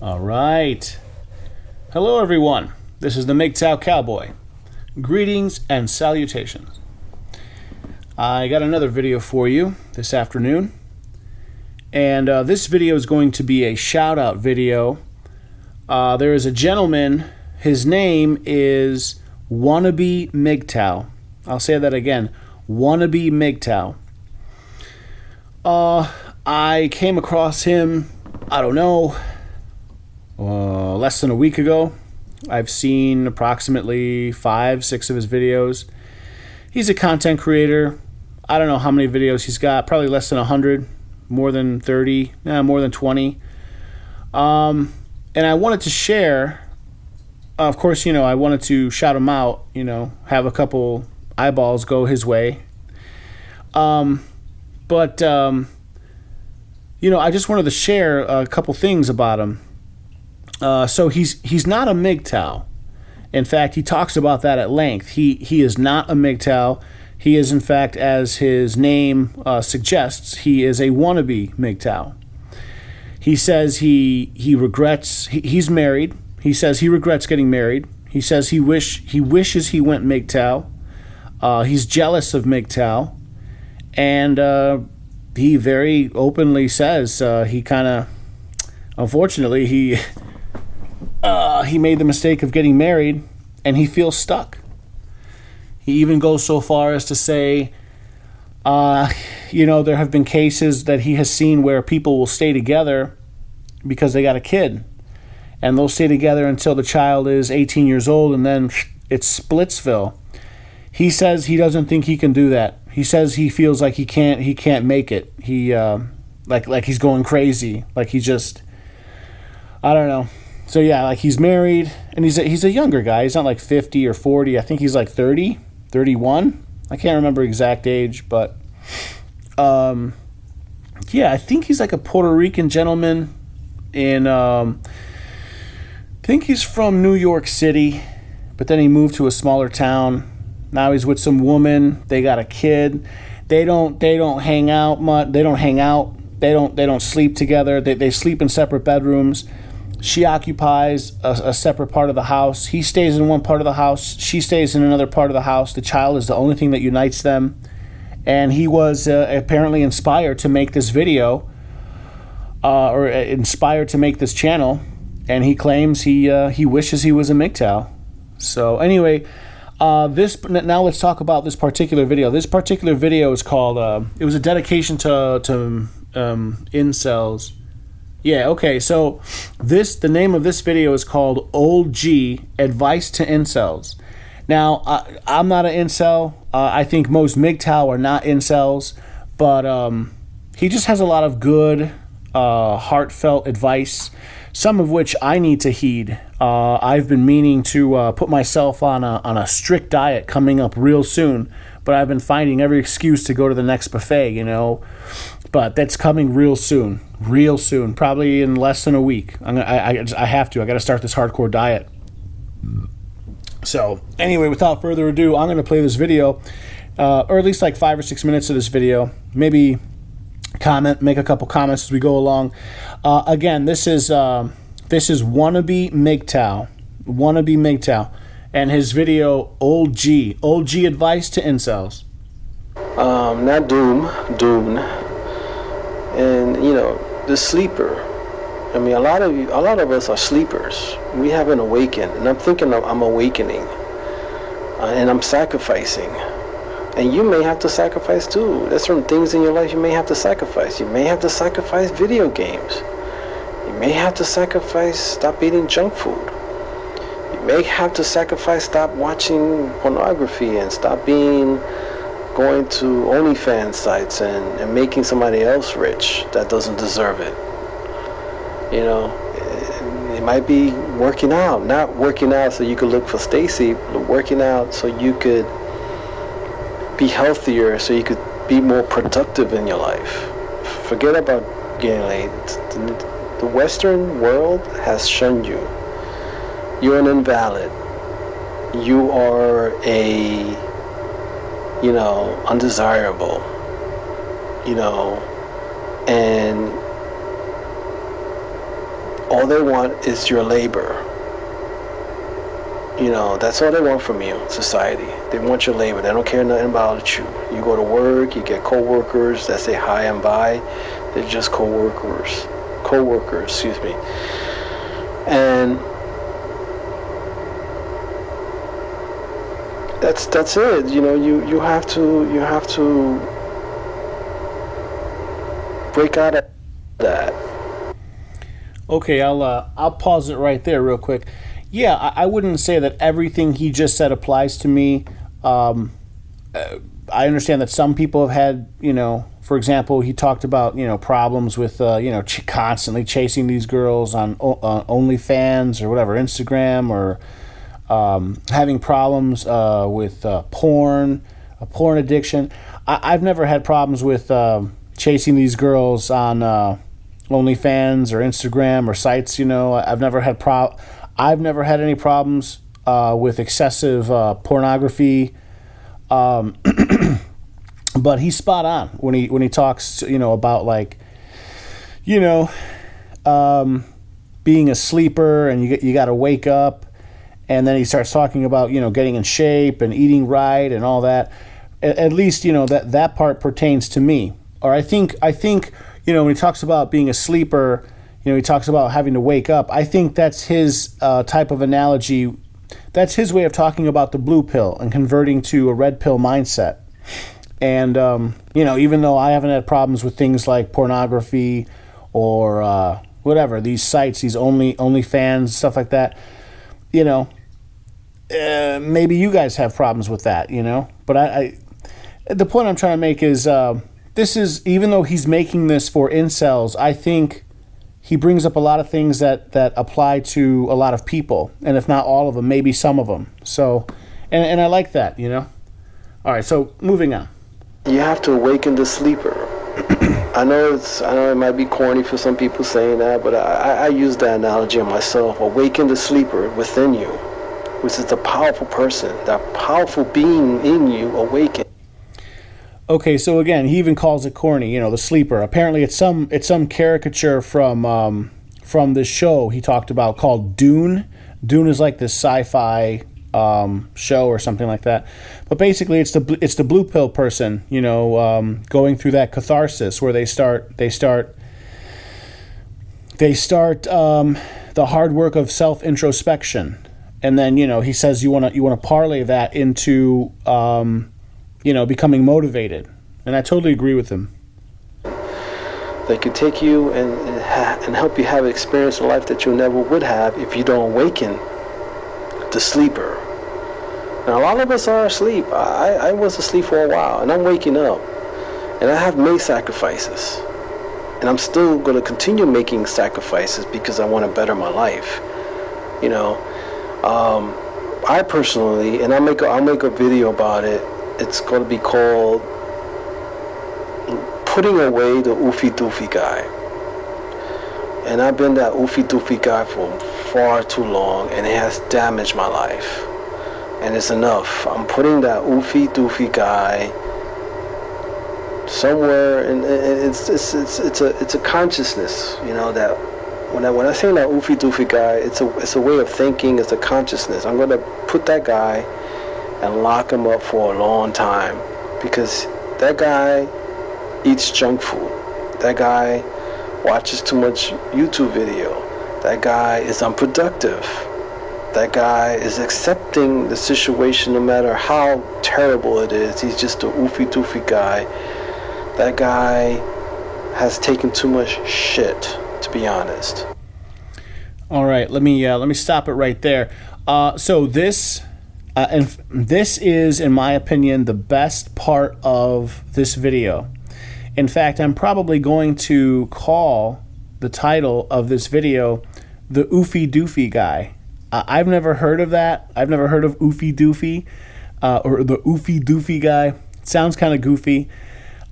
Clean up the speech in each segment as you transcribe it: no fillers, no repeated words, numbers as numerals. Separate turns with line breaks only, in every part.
All right. Hello, everyone. This is the Mgtow Cowboy. Greetings and salutations. I got another video for you this afternoon. And this video is going to be a shout-out video. There is a gentleman. His name is Wannabe Mgtow. I'll say that again. Wannabe Mgtow. I came across him, I don't know, less than a week ago. I've seen approximately 5-6 of his videos. He's a content creator. I don't know how many videos he's got. Probably less than 100, more than 30, more than 20. And I wanted to share, of course, I wanted to shout him out, have a couple eyeballs go his way. But I just wanted to share a couple things about him. So he's not a Mgtow. In fact, he talks about that at length. He is not a Mgtow. He is, in fact, as his name suggests, he is a wannabe Mgtow. He says he regrets. He's married. He says he regrets getting married. He says he wishes he went Mgtow. He's jealous of Mgtow, and he very openly says he kind of, unfortunately, he made the mistake of getting married, and he feels stuck. He even goes so far as to say, there have been cases that he has seen where people will stay together because they got a kid, and they'll stay together until the child is 18 years old, and then it's Splitsville. He says he doesn't think he can do that. He says he feels like he can't make it. He like he's going crazy. Like he just, I don't know. So yeah, like he's married, and he's a younger guy. He's not like 50 or 40. I think he's like 30, 31. I can't remember exact age, but I think he's like a Puerto Rican gentleman in I think he's from New York City, but then he moved to a smaller town. Now he's with some woman. They got a kid. They don't hang out much. They don't hang out. They don't sleep together. They sleep in separate bedrooms. She occupies a separate part of the house. He stays in one part of the house. She stays in another part of the house. The child is the only thing that unites them. And he was apparently inspired to make this video, or inspired to make this channel. And he claims he wishes he was a Mgtow. So anyway, now let's talk about this particular video. This particular video is called. It was a dedication to incels. Yeah, okay, so the name of this video is called Old G, Advice to Incels. Now, I'm not an incel. I think most Mgtow are not incels, but he just has a lot of good, heartfelt advice, some of which I need to heed. I've been meaning to put myself on a strict diet coming up real soon, but I've been finding every excuse to go to the next buffet, But that's coming real soon, probably in less than a week. I have to. I got to start this hardcore diet. So anyway, without further ado, I'm going to play this video, or at least like 5 or 6 minutes of this video. Maybe make a couple comments as we go along. Again, this is Wannabe Mgtow, and his video Old G Advice to Incels.
Not Dune. And the sleeper. I mean, a lot of us are sleepers. We haven't awakened, and I'm thinking I'm awakening, and I'm sacrificing. And you may have to sacrifice too. There's certain things in your life you may have to sacrifice. You may have to sacrifice video games. You may have to sacrifice stop eating junk food. You may have to sacrifice stop watching pornography and stop going to OnlyFans sites and making somebody else rich that doesn't deserve it. It might be working out, not working out so you could look for Stacy, but working out so you could be healthier, so you could be more productive in your life. Forget about getting laid. The Western world has shunned you. You're an invalid. You are undesirable, and all they want is your labor. You know, that's all they want from you, society. They want your labor. They don't care nothing about you. You go to work, you get co-workers that say hi and bye. They're just co-workers, excuse me. And that's it. You know, you have to break out of that.
Okay, I'll pause it right there real quick. Yeah, I wouldn't say that everything he just said applies to me. I understand that some people have had, you know, for example, he talked about, you know, problems with, you know, constantly chasing these girls on OnlyFans or whatever, Instagram, or having problems with porn, a porn addiction. I've never had problems with chasing these girls on OnlyFans or Instagram or sites. You know, I've never had any problems with excessive pornography. But he's spot on when he talks, you know, about, like, you know, being a sleeper and you got to wake up, and then he starts talking about, you know, getting in shape and eating right and all that. At least, you know, that part pertains to me. Or I think, you know, when he talks about being a sleeper, you know, he talks about having to wake up. I think that's his type of analogy. That's his way of talking about the blue pill and converting to a red pill mindset. And, you know, even though I haven't had problems with things like pornography or whatever, these sites, these OnlyFans, stuff like that, you know, maybe you guys have problems with that, you know. But I the point I'm trying to make is this is, even though he's making this for incels, I think he brings up a lot of things that apply to a lot of people, and if not all of them, maybe some of them. So, and I like that, you know. All right, so moving on.
You have to awaken the sleeper. I know it might be corny for some people saying that, but I use that analogy on myself. Awaken the sleeper within you, which is the powerful person, that powerful being in you. Awaken.
Okay, so again, he even calls it corny, you know, the sleeper. Apparently, it's some caricature from this show he talked about called Dune. Dune is like this sci-fi show or something like that. But basically, it's the blue pill person, you know, going through that catharsis where they start the hard work of self-introspection, and then, you know, he says you want to parlay that into you know, becoming motivated. And I totally agree with him.
They could take you and help you have an experience in life that you never would have if you don't awaken the sleeper. Now, a lot of us are asleep. I was asleep for a while, and I'm waking up. And I have made sacrifices. And I'm still going to continue making sacrifices because I want to better my life. You know, I personally, and I'll make a video about it. It's going to be called Putting Away the Oofy Doofy Guy. And I've been that Oofy Doofy guy for far too long, and it has damaged my life. And it's enough. I'm putting that Oofy Doofy guy somewhere, and it's a consciousness, you know, that when I say that Oofy Doofy guy, it's a way of thinking, it's a consciousness. I'm going to put that guy and lock him up for a long time, because that guy eats junk food. That guy watches too much YouTube video. That guy is unproductive. That guy is accepting the situation no matter how terrible it is. He's just a oofy doofy guy. That guy has taken too much shit, to be honest.
All right, let me stop it right there. So this is, in my opinion, the best part of this video. In fact, I'm probably going to call the title of this video the Oofy Doofy Guy. I've never heard of that. I've never heard of Oofy Doofy or the Oofy Doofy Guy. It sounds kind of goofy.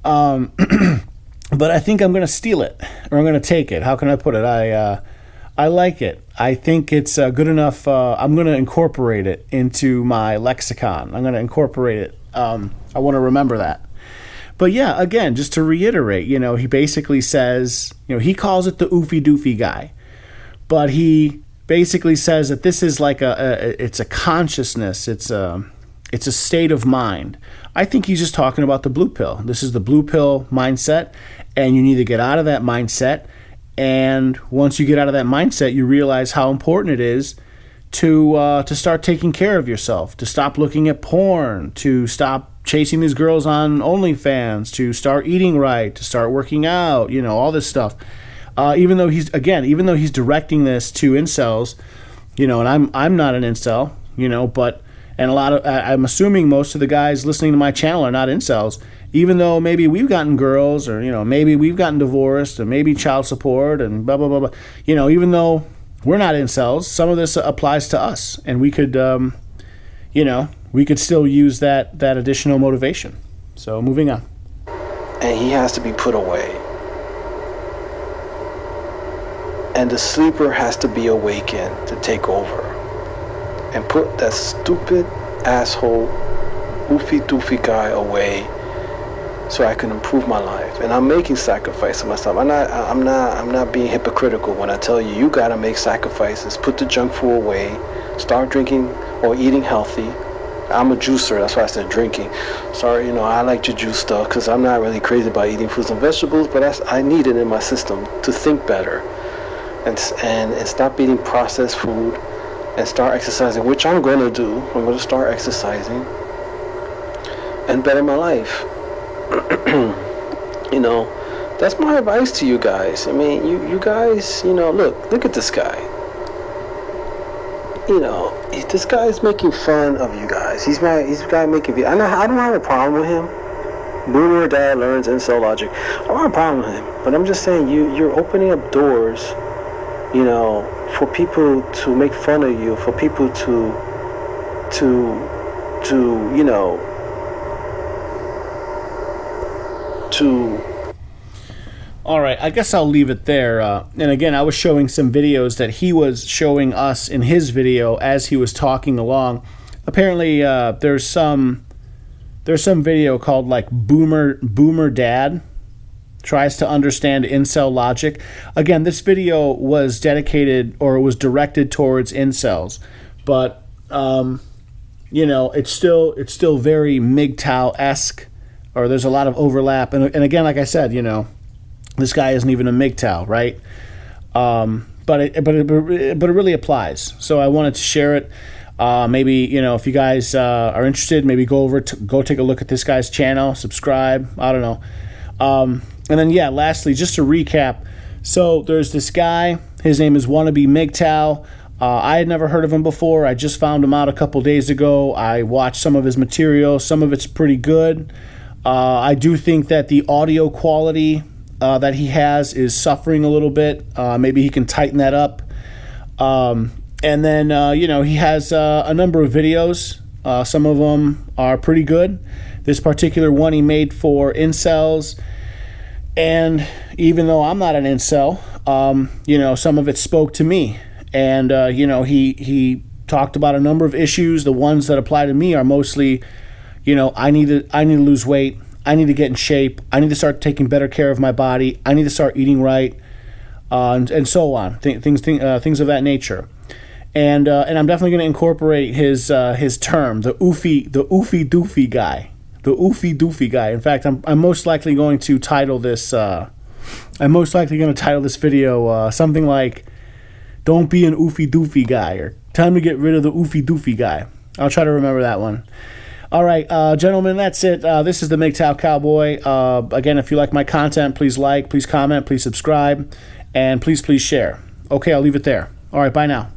But I think I'm going to steal it, or I'm going to take it. How can I put it? I like it. I think it's good enough. I'm going to incorporate it into my lexicon. I'm going to incorporate it. I want to remember that. But yeah, again, just to reiterate, you know, he basically says, you know, he calls it the Oofy Doofy Guy. but he basically says that this is like it's a consciousness. It's a state of mind. I think he's just talking about the blue pill. This is the blue pill mindset, and you need to get out of that mindset. And once you get out of that mindset, you realize how important it is to start taking care of yourself, to stop looking at porn, to stop chasing these girls on OnlyFans, to start eating right, to start working out, all this stuff. Even though he's directing this to incels, and I'm not an incel, but and I'm assuming most of the guys listening to my channel are not incels, even though maybe we've gotten girls, or maybe we've gotten divorced, or maybe child support and blah blah blah blah. Even though we're not incels, some of this applies to us, and we could still use that additional motivation. So moving on.
And he has to be put away. And the sleeper has to be awakened to take over and put that stupid asshole Oofy Doofy guy away, so I can improve my life. And I'm making sacrifices myself. I'm not being hypocritical when I tell you, you gotta make sacrifices. Put the junk food away. Start drinking or eating healthy. I'm a juicer, that's why I said drinking. Sorry, I like to juice stuff because I'm not really crazy about eating fruits and vegetables, but I need it in my system to think better. And stop eating processed food and start exercising, which I'm going to do. I'm going to start exercising and better my life. That's my advice to you guys. I mean, you guys, look at this guy. This guy is making fun of you guys. He's a guy making videos. I don't have a problem with him. Boomer dad learns incel logic. I don't have a problem with him. But I'm just saying, you're opening up doors, for people to make fun of you, for people to
All right, I guess I'll leave it there. And again, I was showing some videos that he was showing us in his video as he was talking along. Apparently, there's some video called like Boomer Dad tries to understand incel logic. Again, this video was dedicated, or was directed towards incels, but it's still very Mgtow-esque, or there's a lot of overlap. And again, like I said, this guy isn't even a Mgtow, right? But it really applies. So I wanted to share it. Maybe if you guys are interested, maybe go take a look at this guy's channel, subscribe. I don't know. And then lastly, just to recap. So there's this guy. His name is Wannabe Mgtow. I had never heard of him before. I just found him out a couple days ago. I watched some of his material. Some of it's pretty good. I do think that the audio quality that he has is suffering a little bit. Maybe he can tighten that up. And then, he has a number of videos. Some of them are pretty good. This particular one he made for incels. And even though I'm not an incel, some of it spoke to me. And, he talked about a number of issues. The ones that apply to me are mostly, I need to lose weight. I need to get in shape. I need to start taking better care of my body. I need to start eating right, and so on. Things of that nature. And I'm definitely going to incorporate his term, the Oofy Doofy guy, the Oofy Doofy guy. In fact, I'm most likely going to title this. I'm most likely going to title this video something like "Don't be an Oofy Doofy guy" or "Time to get rid of the Oofy Doofy guy." I'll try to remember that one. All right, gentlemen, that's it. This is the Mgtow Cowboy. Again, if you like my content, please like, please comment, please subscribe, and please share. Okay, I'll leave it there. All right, bye now.